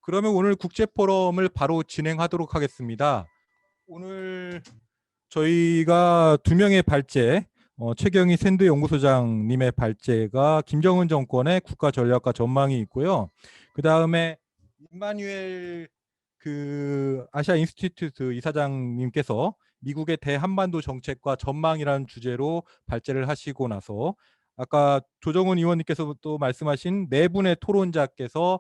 그러면 오늘 국제 포럼을 바로 진행하도록 하겠습니다. 오늘 저희가 두 명의 발제, 최경희 샌드 연구소장님의 발제가 김정은 정권의 국가 전략과 전망이 있고요. 그 다음에 임마뉴엘 아시아 인스티튜트 이사장님께서 미국의 대한반도 정책과 전망이라는 주제로 발제를 하시고 나서 아까 조정훈 의원님께서 또 말씀하신 네 분의 토론자께서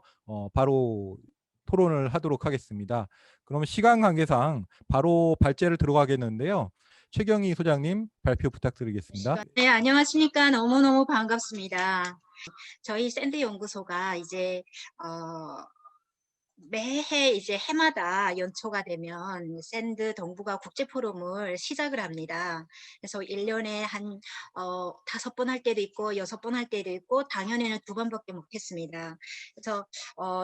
바로 토론을 하도록 하겠습니다. 그러면 시간 관계상 바로 발제를 들어가겠는데요. 최경희 소장님 발표 부탁드리겠습니다. 네, 안녕하십니까. 너무너무 반갑습니다. 저희 샌드 연구소가 이제 매해 이제 해마다 연초가 되면 샌드 동북아 국제 포럼을 시작을 합니다. 그래서 1년에 한 5번 할 때도 있고 6번 할 때도 있고 당연에는 2번밖에 못 했습니다. 그래서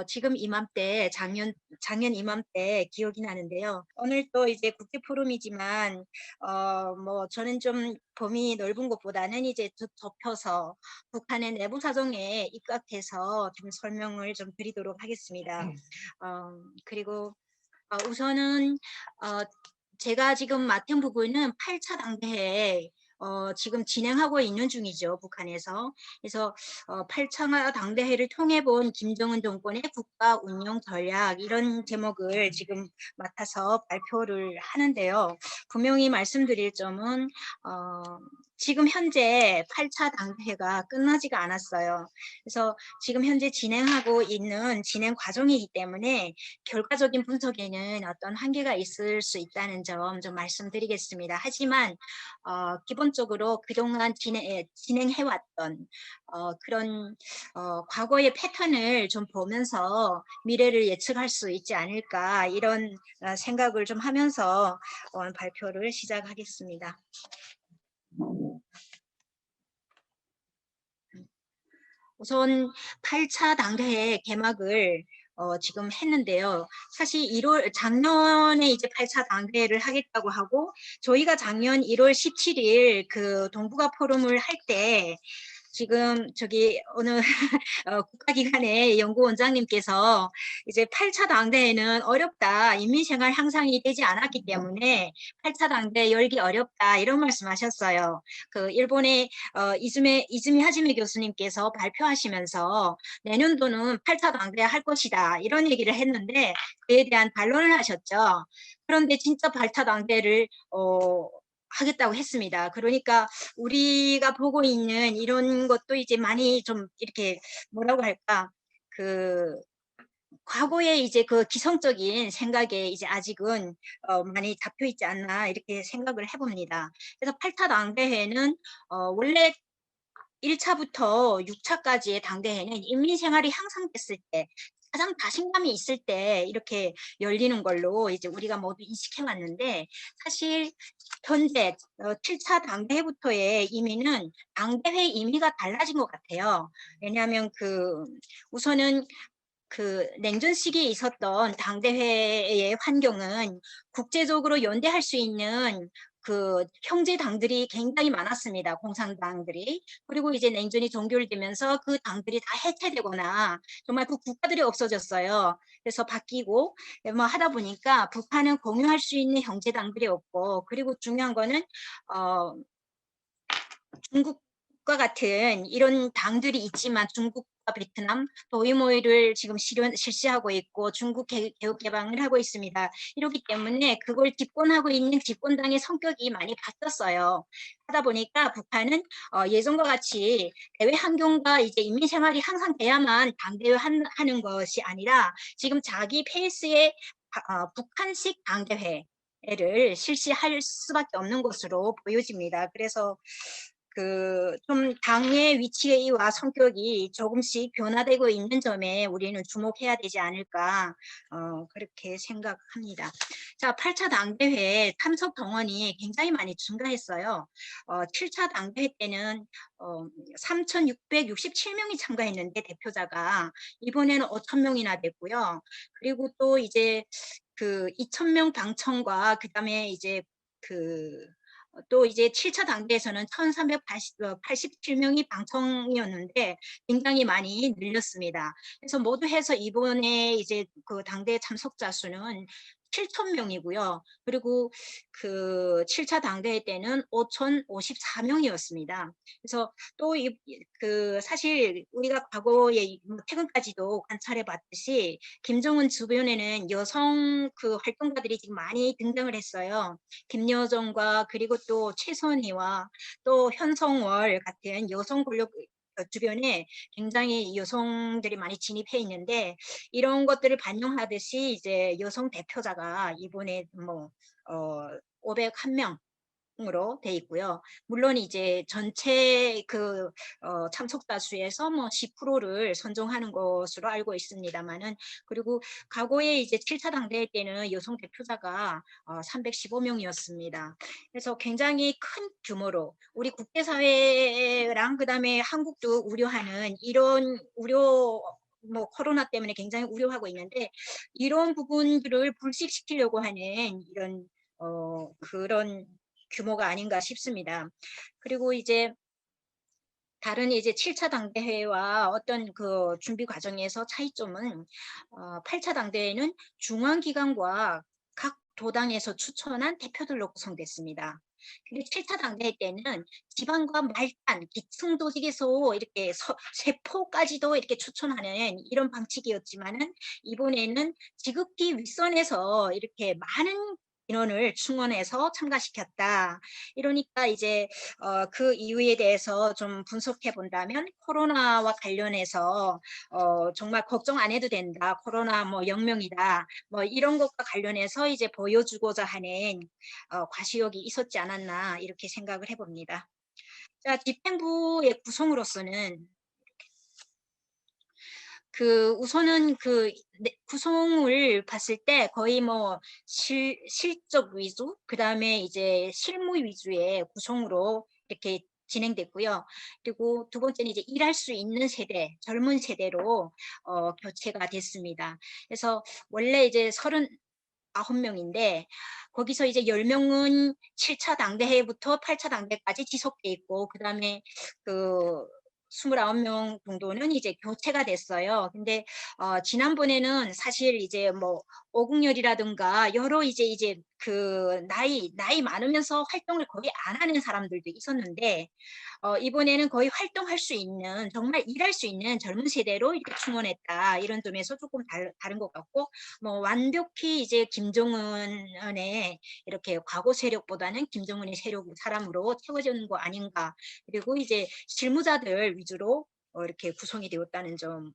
지금 이맘때 작년 이맘때 기억이 나는데요. 오늘 또 이제 국제 포럼이지만 뭐 저는 좀 범위 넓은 것보다는 이제 좁혀서 북한의 내부 사정에 입각해서 좀 설명을 좀 드리도록 하겠습니다. 그리고 우선은 제가 지금 맡은 부분은 8차 당대회 지금 진행하고 있는 중이죠, 북한에서. 그래서 8차 당대회를 통해 본 김정은 정권의 국가 운영 전략 이런 제목을 지금 맡아서 발표를 하는데요. 분명히 말씀드릴 점은 지금 현재 8차 당대회가 끝나지가 않았어요. 그래서 지금 현재 진행하고 있는 진행 과정이기 때문에 결과적인 분석에는 어떤 한계가 있을 수 있다는 점 좀 말씀드리겠습니다. 하지만 기본적으로 그동안 진행해왔던 그런 과거의 패턴을 좀 보면서 미래를 예측할 수 있지 않을까 이런 생각을 좀 하면서 오늘 발표를 시작하겠습니다. 우선 8차 당대회 개막을 지금 했는데요. 사실 작년에 이제 8차 당대회를 하겠다고 하고 저희가 작년 1월 17일 그 동북아 포럼을 할 때 지금 저기 어느 국가기관의 연구원장님께서 이제 8차 당대회는 어렵다. 인민생활 향상이 되지 않았기 때문에 8차 당대회 열기 어렵다. 이런 말씀하셨어요. 그 일본의 이즈미 하지메 교수님께서 발표하시면서 내년도는 8차 당대회 할 것이다. 이런 얘기를 했는데 그에 대한 반론을 하셨죠. 그런데 진짜 8차 당대회를 하겠다고 했습니다. 그러니까 우리가 보고 있는 이런 것도 이제 많이 좀 이렇게 뭐라고 할까 과거에 이제 그 기성적인 생각에 이제 아직은 많이 잡혀 있지 않나 이렇게 생각을 해봅니다. 그래서 8차 당대회는 원래 1차부터 6차까지의 당대회는 인민생활이 향상됐을 때 가장 자신감이 있을 때 이렇게 열리는 걸로 이제 우리가 모두 인식해 왔는데 사실 현재 7차 당대회부터의 의미는 당대회 의미가 달라진 것 같아요. 왜냐하면 우선은 냉전 시기에 있었던 당대회의 환경은 국제적으로 연대할 수 있는 형제당들이 굉장히 많았습니다. 공산당들이. 그리고 이제 냉전이 종결되면서 그 당들이 다 해체되거나 정말 그 국가들이 없어졌어요. 그래서 바뀌고 뭐 하다 보니까 북한은 공유할 수 있는 형제당들이 없고 그리고 중요한 거는 중국과 같은 이런 당들이 있지만 중국과 베트남, 도이모이를 지금 실시하고 있고 중국 개혁 개방을 하고 있습니다. 이렇기 때문에 그걸 집권하고 있는 집권당의 성격이 많이 바뀌었어요. 하다 보니까 북한은 예전과 같이 대외 환경과 이제 인민 생활이 항상 돼야만 당대회 하는 것이 아니라 지금 자기 페이스의 북한식 당대회를 실시할 수밖에 없는 것으로 보여집니다. 그래서 좀 당의 위치와 성격이 조금씩 변화되고 있는 점에 우리는 주목해야 되지 않을까 그렇게 생각합니다. 자, 8차 당대회 참석 동원이 굉장히 많이 증가했어요. 7차 당대회 때는 3,667명이 참가했는데 대표자가 이번에는 5,000명이나 됐고요. 그리고 또 이제 2,000명 당첨과 그다음에 이제 또 이제 7차 당대에서는 1,387명이 방청이었는데 굉장히 많이 늘렸습니다. 그래서 모두 해서 이번에 이제 그 당대 참석자 수는 7,000명이고요. 그리고 그 7차 당대회 때는 5,054명이었습니다. 그래서 또 그 사실 우리가 과거에 뭐 최근까지도 관찰해 봤듯이 김정은 주변에는 여성 그 활동가들이 지금 많이 등장을 했어요. 김여정과 그리고 또 최선희와 또 현성월 같은 여성 권력 주변에 굉장히 여성들이 많이 진입해 있는데 이런 것들을 반영하듯이 이제 여성 대표자가 이번에 뭐 501명 으로 돼 있고요. 물론 이제 전체 그 참석자 수에서 뭐 10%를 선정하는 것으로 알고 있습니다만은 그리고 과거에 이제 7차 당대회 때는 여성 대표자가 315명이었습니다. 그래서 굉장히 큰 규모로 우리 국제사회랑 그다음에 한국도 우려하는 이런 우려 뭐 코로나 때문에 굉장히 우려하고 있는데 이런 부분들을 불식시키려고 하는 이런 그런 규모가 아닌가 싶습니다. 그리고 이제 다른 이제 7차 당대회와 어떤 그 준비 과정에서 차이점은 8차 당대회는 중앙기관과 각 도당에서 추천한 대표들로 구성됐습니다. 근데 7차 당대회 때는 지방과 말단, 기층 조직에서 이렇게 세포까지도 이렇게 추천하는 이런 방식이었지만은 이번에는 지극히 윗선에서 이렇게 많은 인원을 충원해서 참가시켰다. 이러니까 이제 그 이유에 대해서 좀 분석해 본다면 코로나와 관련해서 정말 걱정 안 해도 된다. 코로나 뭐 영명이다. 뭐 이런 것과 관련해서 이제 보여주고자 하는 과시욕이 있었지 않았나 이렇게 생각을 해봅니다. 자, 집행부의 구성으로서는 그 우선은 그 구성을 봤을 때 거의 뭐 실적 위주, 그 다음에 이제 실무 위주의 구성으로 이렇게 진행됐고요. 그리고 두 번째는 이제 일할 수 있는 세대, 젊은 세대로 교체가 됐습니다. 그래서 원래 이제 39명인데 거기서 이제 10명은 7차 당대회부터 8차 당대까지 지속돼 있고 그다음에 그 29명 정도는 이제 교체가 됐어요. 근데 지난번에는 사실 이제 뭐 오국열이라든가 여러 이제 그 나이 많으면서 활동을 거의 안 하는 사람들도 있었는데 이번에는 거의 활동할 수 있는 정말 일할 수 있는 젊은 세대로 이렇게 충원했다. 이런 점에서 조금 다른 것 같고 뭐 완벽히 이제 김정은의 이렇게 과거 세력보다는 김정은의 세력 사람으로 채워지는 거 아닌가. 그리고 이제 실무자들 위주로 이렇게 구성이 되었다는 점을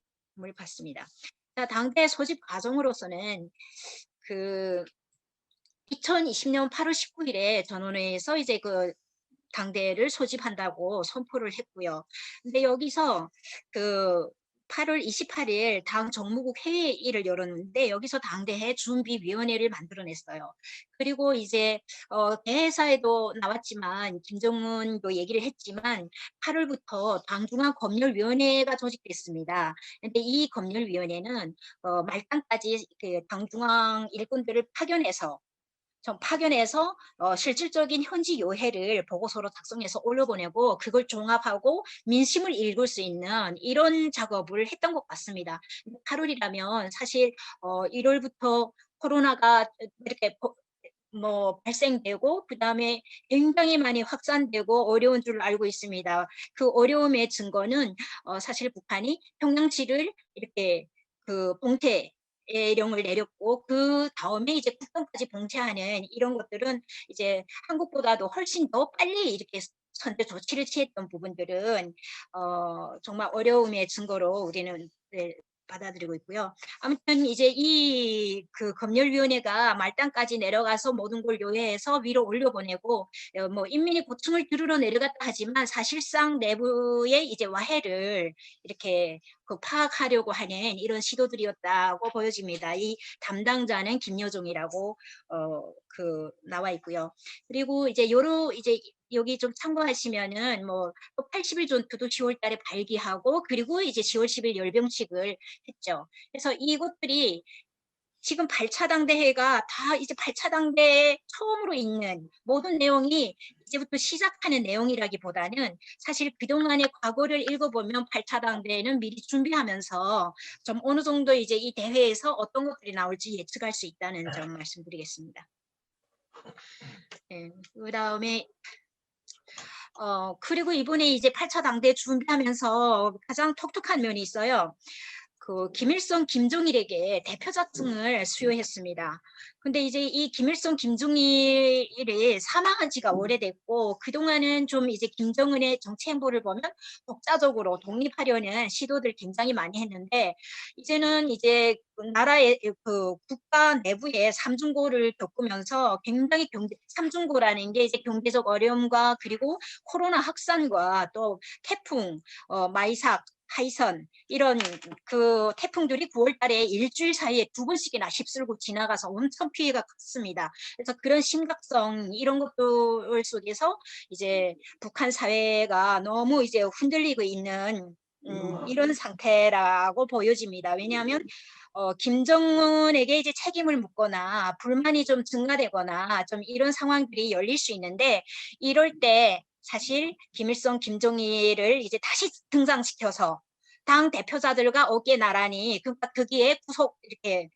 봤습니다. 자, 당대 소집 과정으로서는 그 2020년 8월 19일에 전원회에서 이제 그 당대를 소집한다고 선포를 했고요. 근데 여기서 그 8월 28일 당 정무국 회의를 열었는데 여기서 당대회 준비위원회를 만들어냈어요. 그리고 이제 대회사에도 나왔지만 김정은도 얘기를 했지만 8월부터 당중앙 검열위원회가 조직됐습니다. 근데 이 검열위원회는 말단까지 그 당중앙 일꾼들을 파견해서 실질적인 현지 요해를 보고서로 작성해서 올려보내고 그걸 종합하고 민심을 읽을 수 있는 이런 작업을 했던 것 같습니다. 8월이라면 사실 1월부터 코로나가 이렇게 뭐 발생되고 그다음에 굉장히 많이 확산되고 어려운 줄 알고 있습니다. 그 어려움의 증거는 사실 북한이 평양치를 이렇게 그 봉쇄령을 내렸고 그 다음에 이제 국경까지 봉쇄하는 이런 것들은 이제 한국보다도 훨씬 더 빨리 이렇게 선제 조치를 취했던 부분들은 정말 어려움의 증거로 우리는 네, 받아들이고 있고요. 아무튼 이제 이 그 검열위원회가 말단까지 내려가서 모든 걸 요해해서 위로 올려보내고 뭐 인민이 고충을 들으러 내려갔다 하지만 사실상 내부의 이제 와해를 이렇게 그 파악하려고 하는 이런 시도들이었다고 보여집니다. 이 담당자는 김여종이라고 그 나와 있고요. 그리고 이제 요로 이제 여기 좀 참고하시면은 뭐 80일 전투도 10월 달에 발기하고 그리고 이제 10월 10일 열병식을 했죠. 그래서 이것들이 지금 8차 당대회가 다 이제 8차 당대에 처음으로 있는 모든 내용이 이제부터 시작하는 내용이라기보다는 사실 그동안의 과거를 읽어보면 8차 당대회는 미리 준비하면서 좀 어느 정도 이제 이 대회에서 어떤 것들이 나올지 예측할 수 있다는 점 말씀드리겠습니다. 네, 그다음에 그리고 이번에 이제 8차 당대 준비하면서 가장 독특한 면이 있어요. 그 김일성, 김정일에게 대표작승을 수여했습니다. 근데 이제 이 김일성, 김정일이 사망한 지가 오래됐고 그동안은 좀 이제 김정은의 정치 행보를 보면 독자적으로 독립하려는 시도들 굉장히 많이 했는데 이제는 이제 그 나라의 그 국가 내부의 삼중고를 겪으면서 굉장히 삼중고라는 게 이제 경제적 어려움과 그리고 코로나 확산과 또 태풍, 마이삭, 하이선 이런 그 태풍들이 9월 달에 일주일 사이에 2번씩이나 휩쓸고 지나가서 엄청 피해가 컸습니다. 그래서 그런 심각성 이런 것들 속에서 이제 북한 사회가 너무 이제 흔들리고 있는 이런 상태라고 보여집니다. 왜냐하면 김정은에게 이제 책임을 묻거나 불만이 좀 증가되거나 좀 이런 상황들이 열릴 수 있는데 이럴 때 사실 김일성, 김정일을 이제 다시 등장시켜서 당 대표자들과 어깨 나란히 그러니까 거기에 구속 이렇게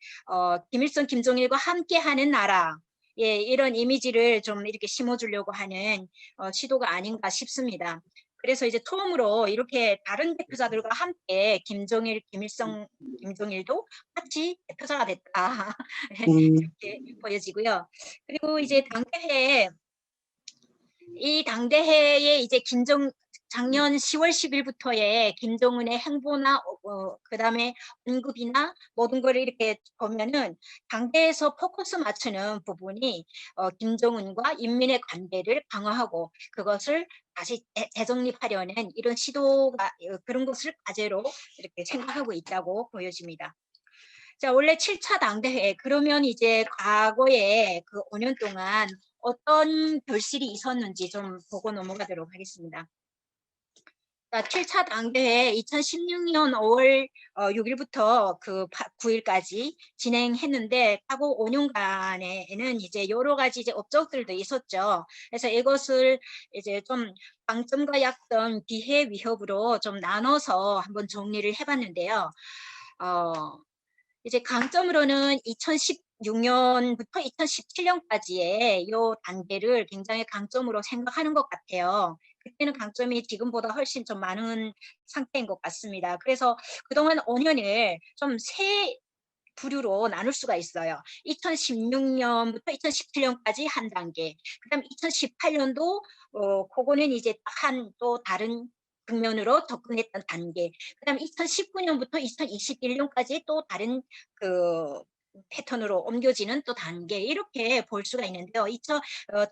김일성, 김정일과 함께하는 나라 예, 이런 이미지를 좀 이렇게 심어주려고 하는 시도가 아닌가 싶습니다. 그래서 이제 처음으로 이렇게 다른 대표자들과 함께 김정일, 김일성, 김정일도 같이 대표자가 됐다 음, 이렇게 보여지고요. 그리고 이제 당대회 이 당대회에 이제 작년 10월 10일부터의 김정은의 행보나 그다음에 언급이나 모든 걸 이렇게 보면은 당대에서 포커스 맞추는 부분이 김정은과 인민의 관계를 강화하고 그것을 다시 재정립하려는 이런 시도가 그런 것을 과제로 이렇게 생각하고 있다고 보여집니다. 자, 원래 7차 당대회 그러면 이제 과거에 그 5년 동안 어떤 결실이 있었는지 좀 보고 넘어가도록 하겠습니다. 자, 7차 당대회 2016년 5월 6일부터 그 9일까지 진행했는데 하고 5년간에는 이제 여러 가지 이제 업적들도 있었죠. 그래서 이것을 이제 좀 강점과 약점, 기회, 위협으로 좀 나눠서 한번 정리를 해봤는데요. 이제 강점으로는 2016년부터 2017년까지의 요 단계를 굉장히 강점으로 생각하는 것 같아요. 그때는 강점이 지금보다 훨씬 좀 많은 상태인 것 같습니다. 그래서 그동안 5년을 좀 세 부류로 나눌 수가 있어요. 2016년부터 2017년까지 한 단계, 그다음 2018년도 그거는 이제 한 또 다른 국면으로 접근했던 단계, 그다음 2019년부터 2021년까지 또 다른 그 패턴으로 옮겨지는 또 단계 이렇게 볼 수가 있는데요.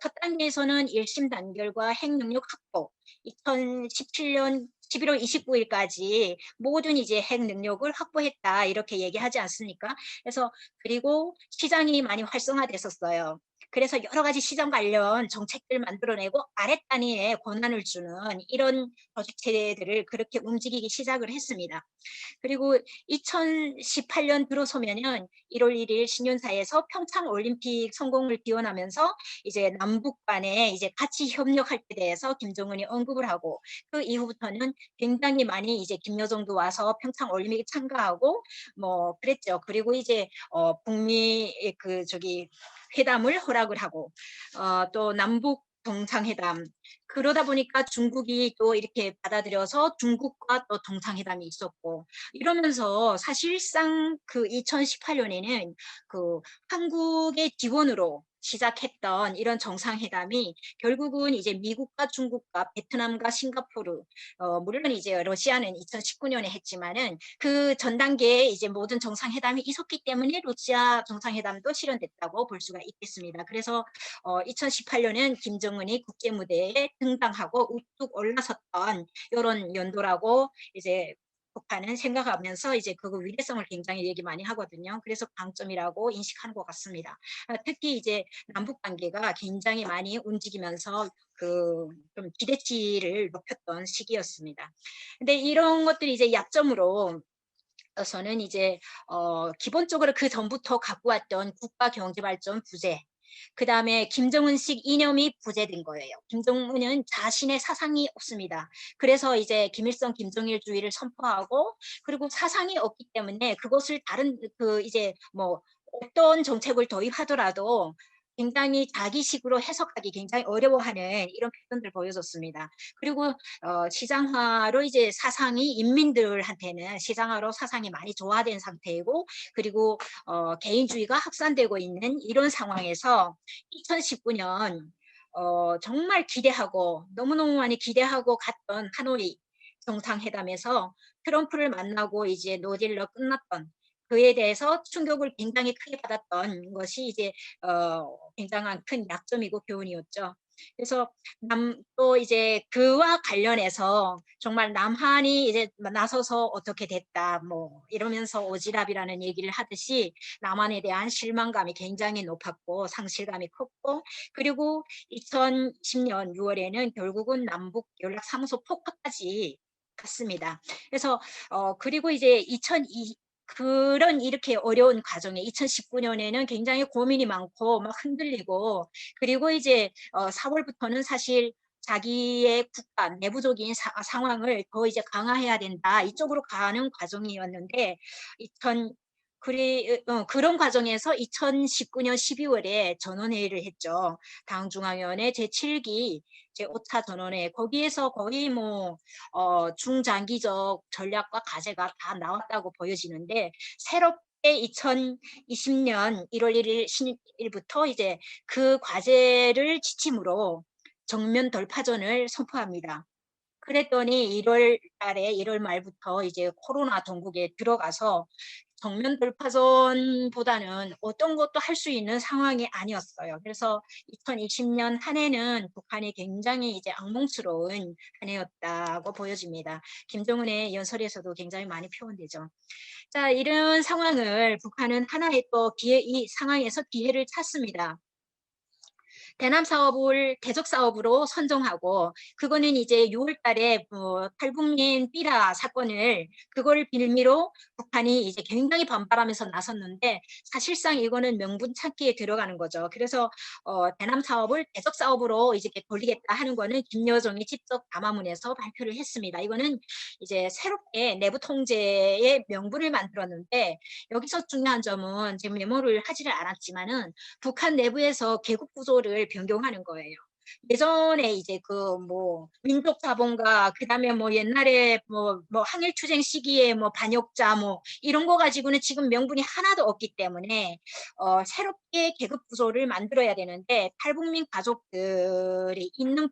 첫 단계에서는 1심 단결과 핵능력 확보, 2017년 11월 29일까지 모든 이제 핵 능력을 확보했다 이렇게 얘기하지 않습니까? 그래서 그리고 시장이 많이 활성화됐었어요. 그래서 여러 가지 시장 관련 정책들 만들어내고 아래 단위에 권한을 주는 이런 조직 체제들을 그렇게 움직이기 시작을 했습니다. 그리고 2018년 들어서면은 1월 1일 신년사에서 평창 올림픽 성공을 기원하면서 이제 남북 간에 이제 같이 협력할 때 대해서 김정은이 언급을 하고 그 이후부터는 굉장히 많이 이제 김여정도 와서 평창 올림픽에 참가하고 뭐 그랬죠. 그리고 이제 북미 그 저기 회담을 허락을 하고 또 남북 정상회담 그러다 보니까 중국이 또 이렇게 받아들여서 중국과 또 정상회담이 있었고 이러면서 사실상 그 2018년에는 그 한국의 지원으로 시작했던 이런 정상회담이 결국은 이제 미국과 중국과 베트남과 싱가포르 물론 이제 러시아는 2019년에 했지만은 그 전 단계에 이제 모든 정상회담이 있었기 때문에 러시아 정상회담도 실현됐다고 볼 수가 있겠습니다. 그래서 2018년은 김정은이 국제 무대에 등장하고 우뚝 올라섰던 이런 연도라고 이제 북한은 생각하면서 이제 그 위대성을 굉장히 얘기 많이 하거든요. 그래서 강점이라고 인식하는 것 같습니다. 특히 이제 남북 관계가 굉장히 많이 움직이면서 그 좀 기대치를 높였던 시기였습니다. 근데 이런 것들이 이제 약점으로 서는 이제 기본적으로 그 전부터 갖고 왔던 국가경제발전 부재, 그다음에 김정은식 이념이 부재된 거예요. 김정은은 자신의 사상이 없습니다. 그래서 이제 김일성 김정일주의를 선포하고, 그리고 사상이 없기 때문에 그것을 다른 이제 뭐 어떤 정책을 도입하더라도 굉장히 자기식으로 해석하기 굉장히 어려워하는 이런 표현들 보여줬습니다. 그리고 시장화로 이제 사상이 인민들한테는 시장화로 사상이 많이 조화된 상태이고, 그리고 개인주의가 확산되고 있는 이런 상황에서 2019년 정말 기대하고 너무너무 많이 기대하고 갔던 하노이 정상회담에서 트럼프를 만나고 이제 노딜러 끝났던, 그에 대해서 충격을 굉장히 크게 받았던 것이 이제 굉장한 큰 약점이고 교훈이었죠. 그래서 또 이제 그와 관련해서 정말 남한이 이제 나서서 어떻게 됐다 뭐 이러면서 오지랖이라는 얘기를 하듯이 남한에 대한 실망감이 굉장히 높았고 상실감이 컸고, 그리고 2020년 6월에는 결국은 남북 연락사무소 폭파까지 갔습니다. 그래서 그리고 이제 그런 이렇게 어려운 과정에 2019년에는 굉장히 고민이 많고 막 흔들리고, 그리고 이제 4월부터는 사실 자기의 국가 내부적인 상황을 더 이제 강화해야 된다 이쪽으로 가는 과정이었는데, 2000 그런 과정에서 2019년 12월에 전원회의를 했죠. 당중앙위원회 제7기 제5차 전원회, 거기에서 거의 뭐 중장기적 전략과 과제가 다 나왔다고 보여지는데, 새롭게 2020년 1월 1일 신일부터 이제 그 과제를 지침으로 정면 돌파전을 선포합니다. 그랬더니 1월 달에 1월 말부터 이제 코로나 전국에 들어가서 정면 돌파전보다는 어떤 것도 할 수 있는 상황이 아니었어요. 그래서 2020년 한 해는 북한이 굉장히 이제 악몽스러운 한 해였다고 보여집니다. 김정은의 연설에서도 굉장히 많이 표현되죠. 자, 이런 상황을 북한은 하나의 또 이 상황에서 기회를 찾습니다. 대남 사업을 대적 사업으로 선정하고, 그거는 이제 6월 달에 탈북민 삐라 사건을 그걸 빌미로 북한이 이제 굉장히 반발하면서 나섰는데, 사실상 이거는 명분 찾기에 들어가는 거죠. 그래서 대남 사업을 대적 사업으로 이제 돌리겠다 하는 거는 김여정이 직접 담화문에서 발표를 했습니다. 이거는 이제 새롭게 내부 통제의 명분을 만들었는데, 여기서 중요한 점은 지금 메모를 하지를 않았지만은 북한 내부에서 계급 구조를 변경하는 거예요. 예전에 이제 그 뭐 민족 자본가, 그다음에 뭐 옛날에 뭐 항일 투쟁 시기에 뭐 반역자 뭐 이런 거 가지고는 지금 명분이 하나도 없기 때문에 새롭게 계급 구조를 만들어야 되는데, 탈북민 가족들이 있는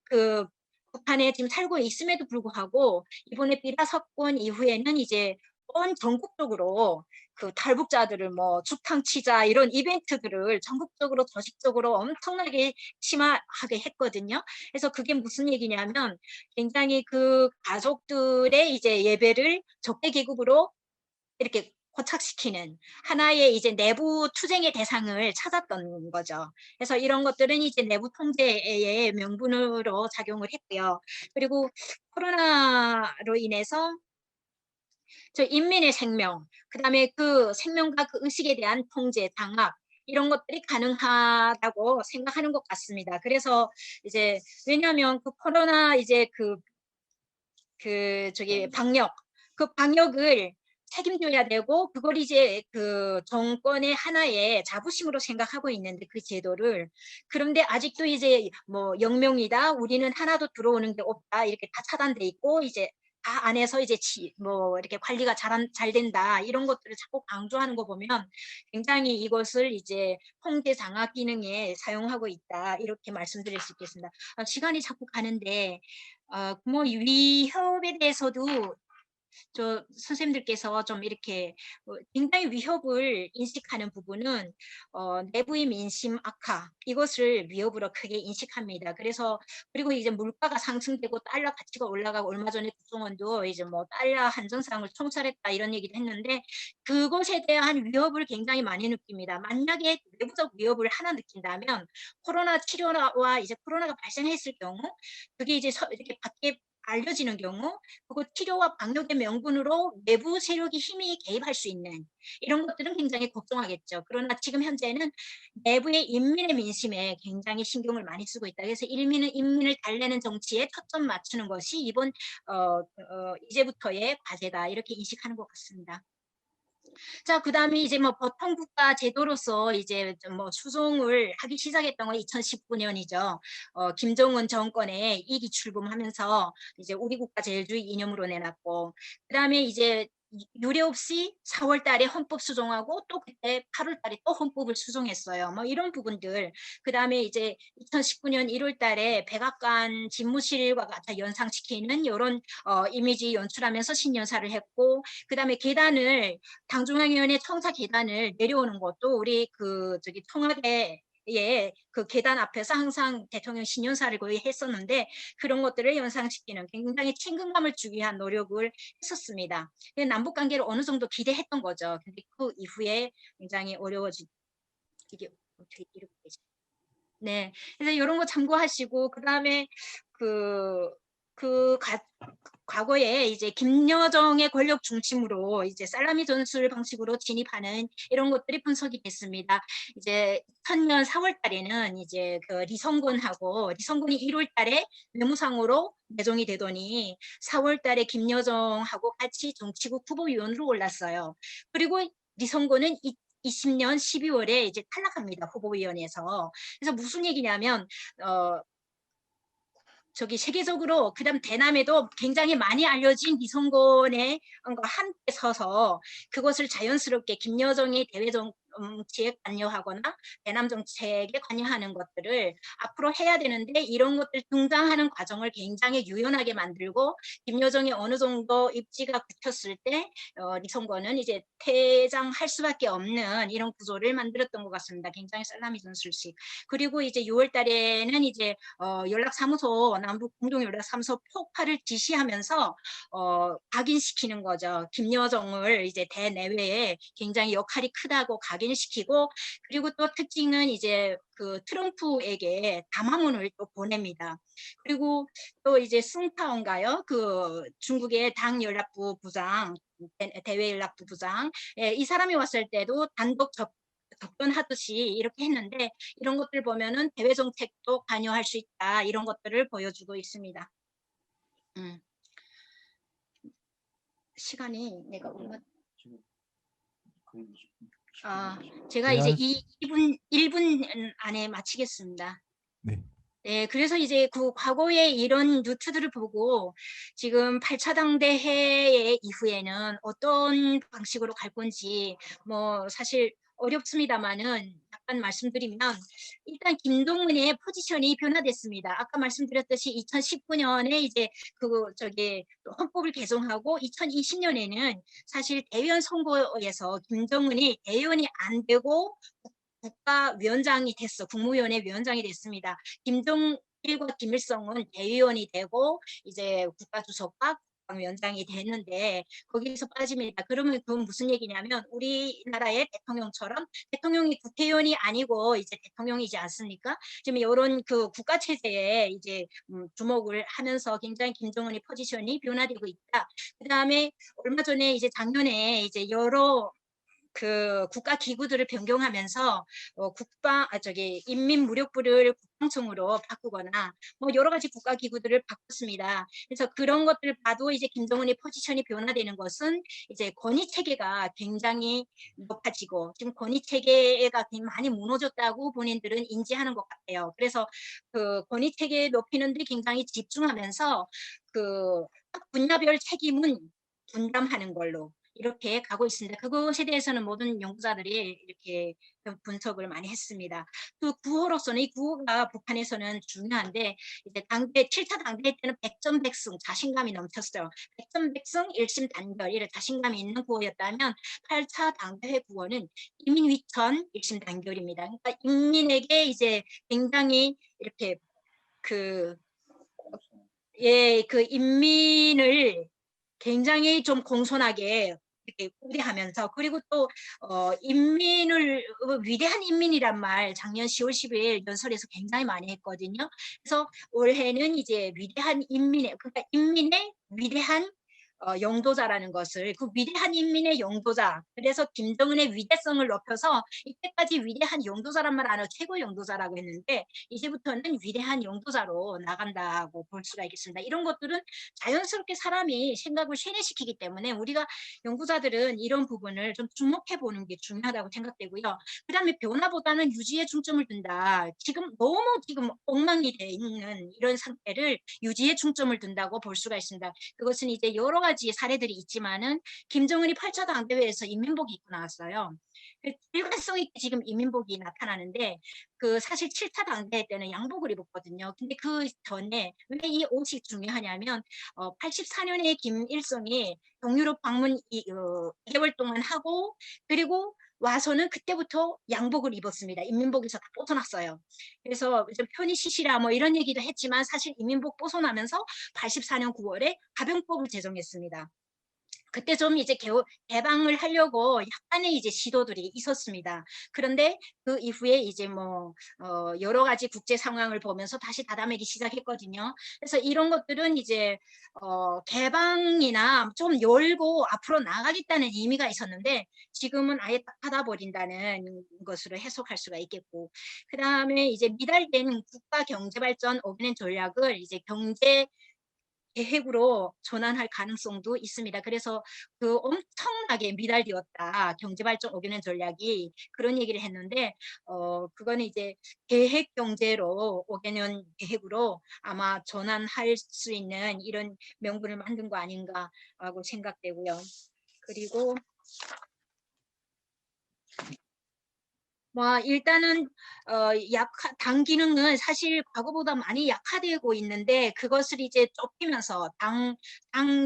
그 북한에 지금 살고 있음에도 불구하고 이번에 비라 사건 이후에는 이제 온 전국적으로 그 탈북자들을 뭐 죽탕 치자 이런 이벤트들을 전국적으로 조직적으로 엄청나게 심화하게 했거든요. 그래서 그게 무슨 얘기냐면, 굉장히 그 가족들의 이제 예배를 적대 계급으로 이렇게 고착시키는 하나의 이제 내부 투쟁의 대상을 찾았던 거죠. 그래서 이런 것들은 이제 내부 통제의 명분으로 작용을 했고요. 그리고 코로나로 인해서 저 인민의 생명, 그다음에 그 생명과 그 의식에 대한 통제, 장악, 이런 것들이 가능하다고 생각하는 것 같습니다. 그래서 이제 왜냐하면 그 코로나 이제 저기 그 방역을 책임져야 되고, 그걸 이제 그 정권의 하나의 자부심으로 생각하고 있는데 그 제도를, 그런데 아직도 이제 뭐 영명이다, 우리는 하나도 들어오는 게 없다, 이렇게 다 차단돼 있고 이제 다 안에서 이제 뭐 이렇게 관리가 잘 된다, 이런 것들을 자꾸 강조하는 거 보면 굉장히 이것을 이제 통제 장악 기능에 사용하고 있다, 이렇게 말씀드릴 수 있겠습니다. 시간이 자꾸 가는데 뭐 위협에 대해서도 저 선생님들께서 좀 이렇게 굉장히 위협을 인식하는 부분은 내부의 민심 악화, 이것을 위협으로 크게 인식합니다. 그래서 그리고 이제 물가가 상승되고 달러 가치가 올라가고, 얼마 전에 국정원도 이제 뭐 달러 한정상을 총살했다 이런 얘기도 했는데, 그것에 대한 위협을 굉장히 많이 느낍니다. 만약에 내부적 위협을 하나 느낀다면 코로나 치료와 이제 코로나가 발생했을 경우 그게 이제 이렇게 밖에 알려지는 경우 그리고 치료와 방역의 명분으로 외부 세력이 힘이 개입할 수 있는 이런 것들은 굉장히 걱정하겠죠. 그러나 지금 현재는 내부의 인민의 민심에 굉장히 신경을 많이 쓰고 있다. 그래서 일민은 인민을 달래는 정치에 초점 맞추는 것이 이번 이제부터의 과제다. 이렇게 인식하는 것 같습니다. 자, 그다음에 이제 뭐 보통국가 제도로서 이제 좀뭐 수송을 하기 시작했던 건 2019년이죠. 김정은 정권에 2기 출범하면서 이제 우리 국가 제일주의 이념으로 내놨고, 그다음에 이제 유례 없이 4월 달에 헌법 수정하고 또 그때 8월 달에 또 헌법을 수정했어요. 뭐 이런 부분들. 그다음에 이제 2019년 1월 달에 백악관 집무실과 같이 연상시키는 이런 이미지 연출하면서 신년사를 했고, 그다음에 계단을 당중앙위원회 청사 계단을 내려오는 것도 우리 그 저기 청와대 그 계단 앞에서 항상 대통령 신년사를 거의 했었는데 그런 것들을 연상시키는 굉장히 친근감을 주기 위한 노력을 했었습니다. 남북 관계를 어느 정도 기대했던 거죠. 근데 그 이후에 굉장히 어려워지 이게 어떻게 이렇게 되지? 네, 그래서 이런 거 참고하시고 그다음에 그 과거에 이제 김여정의 권력 중심으로 이제 살라미 전술 방식으로 진입하는 이런 것들이 분석이 됐습니다. 이제 2000년 4월 달에는 이제 그 리성군이 1월 달에 외무상으로 내정이 되더니 4월 달에 김여정하고 같이 정치국 후보위원으로 올랐어요. 그리고 리성군은 20년 12월에 이제 탈락합니다. 후보위원회에서. 그래서 무슨 얘기냐면 저기 세계적으로 그다음 대남에도 굉장히 많이 알려진 이성곤의 한때 서서 그것을 자연스럽게 김여정이 대외 정치에 관여하거나 대남 정책에 관여하는 것들을 앞으로 해야 되는데 이런 것들 등장하는 과정을 굉장히 유연하게 만들고 김여정이 어느 정도 입지가 굳혔을 때 이성곤은 이제 퇴장할 수밖에 없는 이런 구조를 만들었던 것 같습니다. 굉장히 살라미 전술식. 그리고 이제 6월 달에는 이제 연락사무소 남북 공동연락사무소 폭파를 지시하면서 각인시키는 거죠. 김여정을 이제 대내외에 굉장히 역할이 크다고 각인시키고 그리고 또 특징은 이제 그 트럼프에게 담화문을 또 보냅니다. 그리고 또 이제 승타원가요? 그 중국의 당연락부 부장 대외연락부 부장 이 사람이 왔을 때도 단독 접견하듯이 이렇게 했는데 이런 것들 보면은 대외 정책도 관여할 수 있다 이런 것들을 보여주고 있습니다. 시간이 내가 얼마 제가 네, 이제 한, 1분 안에 마치겠습니다. 네. 네, 그래서 이제 그 과거의 이런 루트들을 보고 지금 8차 당대회 이후에는 어떤 방식으로 갈 건지 뭐 사실 어렵습니다만은 약간 말씀드리면 일단 김동은의 포지션이 변화됐습니다. 아까 말씀드렸듯이 2019년에 이제 저기 헌법을 개정하고 2020년에는 사실 대의원 선거에서 김정은이 대의원이 안 되고 국가위원장이 됐어. 국무위원회 위원장이 됐습니다. 김정일과 김일성은 대의원이 되고 이제 국가주석과 위원장이 되는데 거기서 빠집니다. 그러면 그건 무슨 얘기냐면 우리나라의 대통령처럼 대통령이 국회의원이 아니고 이제 대통령이지 않습니까? 지금 이런 그 국가 체제에 이제 주목을 하면서 굉장히 김정은의 포지션이 변화되고 있다. 그다음에 얼마 전에 이제 작년에 이제 여러 그 국가 기구들을 변경하면서 인민무력부를 국방청으로 바꾸거나 뭐 여러 가지 국가 기구들을 바꿨습니다. 그래서 그런 것들을 봐도 이제 김정은의 포지션이 변화되는 것은 이제 권위 체계가 굉장히 높아지고 지금 권위 체계가 많이 무너졌다고 본인들은 인지하는 것 같아요. 그래서 그 권위 체계 높이는 데 굉장히 집중하면서 그 분야별 책임은 분담하는 걸로 이렇게 가고 있습니다. 그것에 대해서는 모든 연구자들이 이렇게 분석을 많이 했습니다. 그 구호로서는 이 구호가 북한에서는 중요한데 이제 7차 당대회 때는 백전백승 자신감이 넘쳤어요. 백전백승 일심단결 이런 자신감이 있는 구호였다면 8차 당대회 구호는 인민위천 일심단결입니다. 그러니까 인민에게 이제 굉장히 이렇게 그 인민을 굉장히 좀 공손하게 이렇게 우대하면서, 그리고 또 인민을 위대한 인민이란 말 작년 10월 10일 연설에서 굉장히 많이 했거든요. 그래서 올해는 이제 위대한 인민의, 그러니까 인민의 위대한 영도자라는 것을, 그 위대한 인민의 영도자, 그래서 김정은의 위대성을 높여서 이때까지 위대한 영도자란 말 안 하고 최고 영도자라고 했는데 이제부터는 위대한 영도자로 나간다고 볼 수가 있겠습니다. 이런 것들은 자연스럽게 사람이 생각을 세뇌시키기 때문에 우리가 연구자들은 이런 부분을 좀 주목해 보는 게 중요하다고 생각되고요. 그다음에 변화보다는 유지에 중점을 둔다. 지금 엉망이 돼 있는 이런 상태를 유지에 중점을 둔다고 볼 수가 있습니다. 그것은 이제 여러 가지 사례들이 있지만은 김정은이 8차 당대회에서 인민복이 입고 나왔어요. 일관성 있게 지금 인민복이 나타나는데 그 사실 7차 당대회 때는 양복을 입었거든요. 근데 그 전에 왜 이 옷이 중요하냐면 84년에 김일성이 동유럽 방문 2개월 동안 하고 그리고 와서는 그때부터 양복을 입었습니다. 인민복에서 다 벗어났어요. 그래서 좀 편히 쉬시라 뭐 이런 얘기도 했지만 사실 인민복 벗어나면서 84년 9월에 가병법을 제정했습니다. 그때 좀 이제 개방을 하려고 약간의 이제 시도들이 있었습니다. 그런데 그 이후에 이제 뭐 여러 가지 국제 상황을 보면서 다시 닫아매기 시작했거든요. 그래서 이런 것들은 이제 개방이나 좀 열고 앞으로 나가겠다는 의미가 있었는데 지금은 아예 딱 닫아버린다는 것으로 해석할 수가 있겠고, 그 다음에 이제 미달된 국가 경제 발전 5개년 전략을 이제 경제 계획으로 전환할 가능성도 있습니다. 그래서 그 엄청나게 미달되었다. 경제발전 5개년 전략이 그런 얘기를 했는데 그거는 이제 계획 경제로 5개년 계획으로 아마 전환할 수 있는 이런 명분을 만든 거 아닌가라고 생각되고요. 그리고 뭐 일단은 당 기능은 사실 과거보다 많이 약화되고 있는데 그것을 이제 좁히면서 당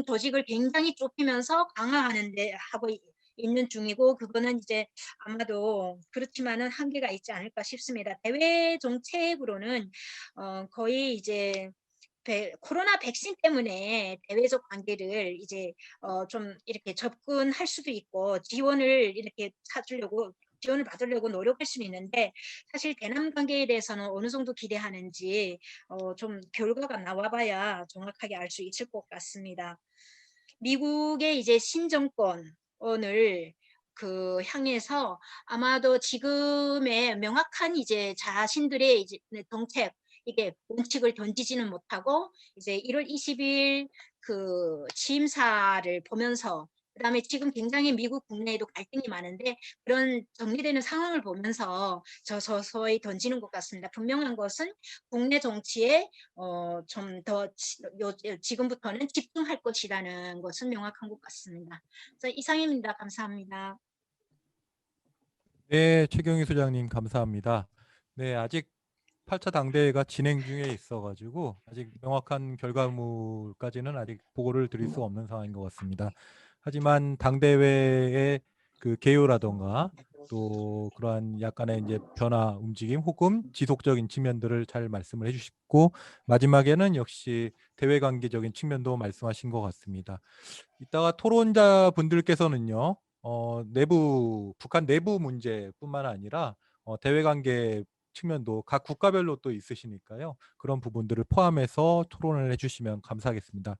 조직을 굉장히 좁히면서 강화하는데 하고 있는 중이고, 그거는 이제 아마도 그렇지만은 한계가 있지 않을까 싶습니다. 대외 정책으로는 거의 이제 코로나 백신 때문에 대외적 관계를 이제 좀 이렇게 접근할 수도 있고 지원을 이렇게 사주려고 지원을 받으려고 노력할 수는 있는데 사실 대남 관계에 대해서는 어느 정도 기대하는지 좀 결과가 나와봐야 정확하게 알 수 있을 것 같습니다. 미국의 이제 신정권을 그 향해서 아마도 지금의 명확한 이제 자신들의 이제 정책 이게 원칙을 던지지는 못하고 이제 1월 20일 그 취임사를 보면서 그다음에 지금 굉장히 미국 국내에도 갈등이 많은데 그런 정리되는 상황을 보면서 서서히 던지는 것 같습니다. 분명한 것은 국내 정치에 좀 더 지금부터는 집중할 것이라는 것은 명확한 것 같습니다. 그래서 이상입니다. 감사합니다. 네, 최경희 소장님 감사합니다. 네, 아직 8차 당대회가 진행 중에 있어가지고 아직 명확한 결과물까지는 아직 보고를 드릴 수 없는 상황인 것 같습니다. 하지만 당대회의 그 개요라던가 또 그러한 약간의 이제 변화, 움직임 혹은 지속적인 측면들을 잘 말씀을 해주시고 마지막에는 역시 대외 관계적인 측면도 말씀하신 것 같습니다. 이따가 토론자 분들께서는요, 북한 내부 문제뿐만 아니라 대외 관계 측면도 각 국가별로 또 있으시니까요. 그런 부분들을 포함해서 토론을 해주시면 감사하겠습니다.